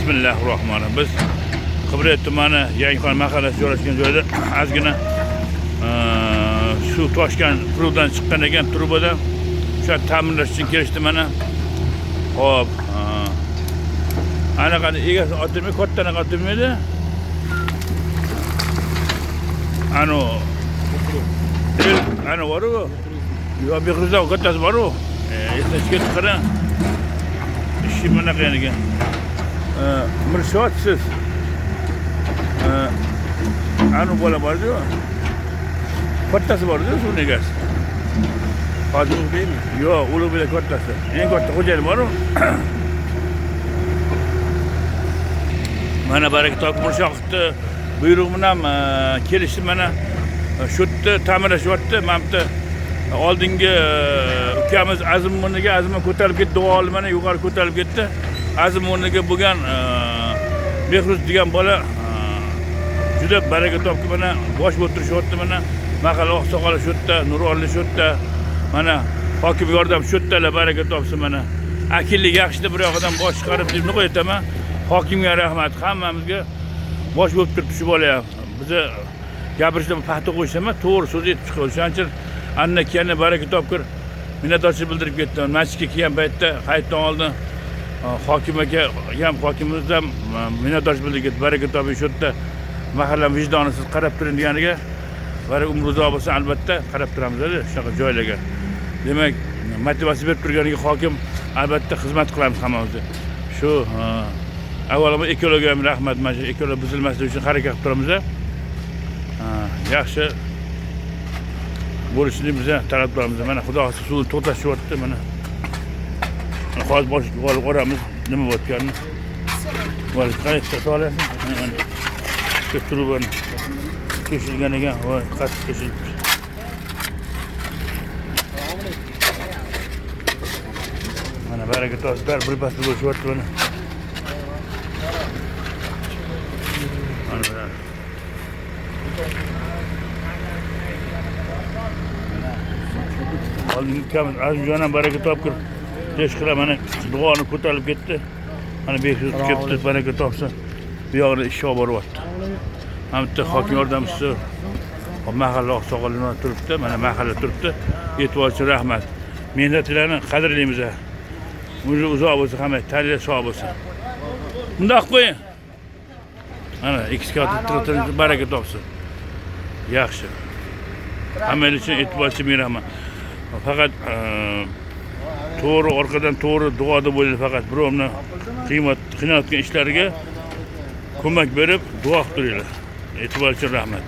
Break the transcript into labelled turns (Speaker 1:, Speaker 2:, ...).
Speaker 1: Bismillahirrahmanirrahim. Biz Qibrayt tumani Yangixon mahallasi joylashgan joyda ozgina suv toshgan provdan chiqqan ekan, trubadan. O'sha ta'minlash uchun kelishdi mana. Xo'p. Ana qani egasi otilmay, kattani otilmaydi. Ana boru. Yo bir qizdan kattasi boru. Esnashga chiqaran. İşi mana qiyin ekan. Mirshodsiz. Ana bola borku. Kattasi borku, suvni egasi. Hozir deymi? Yo'q, ulug' bilan kattasi. Eng katta xo'jayini boru. Mana baraka topib Mirshoqni buyrug'i bilan kelishdi mana. Shu yerda ta'mirlashyapti. Mana bu oldingi ukamiz Azim o'rniga ko'tarib ketdi, duoli mana yuqori ko'tarib ketdi. Azim o'rniga bo'lgan Mehruz degan bola juda baraka topib mana bosh bo'lib turishyapti mana. Mahalla oqsoqoli shu yerda, Nurolli shu yerda, mana hokim yordam shu yerda baraka topsin mana. Akillik yaxshida bir yoqdan bosh chiqarib deb nima aytaman? Hokimga rahmat, hammamizga bosh bo'lib turibdi shu bola ham. Biza gapirishda paxta qo'yish emas, to'g'ri so'z aytib chiqadi. Shuning uchun anna kelni baraka topkir minnatdorchilik bildirib ketdim. Masjidga kelgan paytda hayitdan oldin hokim aka ham hokimimiz ham minnatdorchilik bildirib ketdi. Baraka toping shu yerda mahalla vijdonisiz qarab turing deganiga baraka umr uzoq bo'lsa albatta qarab turamiz-da shunaqa joylarga. Demak, motivatsiya berib turganiga hokim albatta xizmat qilamiz hammamiz. Shu avvalo ekologiyaga ham rahmat, mana shu ekologiya buzilmasligi uchun harakat qilib turamiz. Yaxshi bo'lishini biz talab qilamiz. Mana xudo xohlasa suvni to'xtatishyapti mana. Hozir boshga olib qoramiz nima bo'layotganini. Voy, qayerda so'rasin? Mana shu trubani teshilgan ekan, voy, qattiq teshilibdi. Mana baraka topib bir pasda bo'lishyapti mana. Mana oldingi ukamiz Azimjon ham baraka topib teshqira mana duoni ko'tarib ketdi. Mana Behruz kelibdi, baraka topsin. Bu yoqda ish olib boryapti. Mana bitta hokim yordamchisi mahalla oqsoqollar turibdi, mana mahalla turibdi. E'tibor uchun rahmat. Mehnatlarni qadrlaymiz. Umri uzoq bo'lsa, hamma tanlar sog' bo'lsin. Bundoq qo'ying. Mana ekskavator baraka topsin. Yaxshi. Hammalar uchun e'tibor uchun rahmat. Faqat to'g'ri orqadan to'g'ri duoda bo'ladi, faqat birovni qiynayotgan ishlariga ko'mak berib duo qilib turinglar. E'tibor uchun rahmat.